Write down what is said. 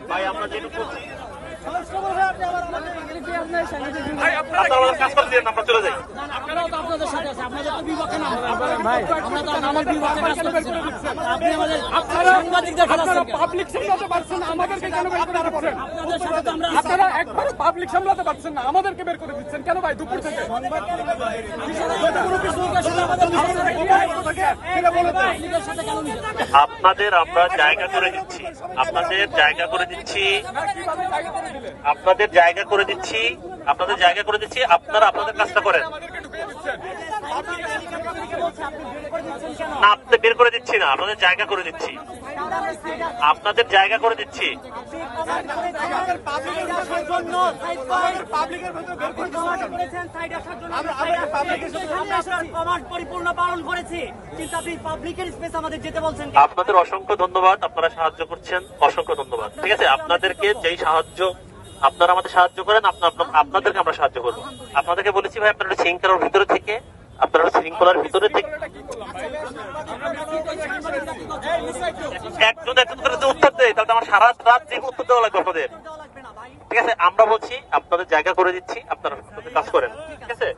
ভাই আমরা যেটুকু আপনারা কাজ করে দিন, আমরা চলে যাই। আপনারাও তো আপনাদের সাথে আছে, আপনাদের তো বিপক্ষে না ভাই, আমরা তো আমার বিপক্ষে কাজ করতেছি। আপনি আমাদের সাংবাদিকদের খেলাচ্ছেন, পাবলিক সামলাতে পারছেন না, আমাদেরকে কেন বের করে দিচ্ছেন? আপনাদের সাথে তো আমরা আপনারা একবার পাবলিক সামলাতে পারছেন না, আমাদেরকে বের করে দিচ্ছেন কেন ভাই? দুপুর থেকে আপনাদের আমরা জায়গা করে দিচ্ছি, আপনাদের জায়গা করে দিচ্ছি, আপনাদের জায়গা করে দিচ্ছি, আপনাদের জায়গা করে দিচ্ছি। আপনারা আপনাদের কাজটা করেন না, আপনি বের করে দিচ্ছি না, আপনাদের জায়গা করে দিচ্ছি, আপনাদের জায়গা করে দিচ্ছি। পরিপূর্ণ পালন করেছি, কিন্তু আপনি পাবলিকের স্পেস আমাদের যেতে বলছেন। আপনাদের অসংখ্য ধন্যবাদ, আপনারা সাহায্য করছেন, অসংখ্য ধন্যবাদ। ঠিক আছে, আপনাদেরকে যেই সাহায্য আপনারা আমাদের সাহায্য করেন, আপনাদেরকে আমরা সাহায্য করবো। আপনাদেরকে বলেছি ভাই আপনারা শৃঙ্খলার ভিতরে থেকে, আপনারা শৃঙ্খলার ভিতরে থেকে একজন একজন করে উত্তর দেয়, তাহলে আমার সারা রাত যে উত্তর দেওয়া লাগবে আপনাদের। ঠিক আছে, আমরা বলছি আপনাদের জায়গা করে দিচ্ছি, আপনারা কাজ করেন। ঠিক আছে।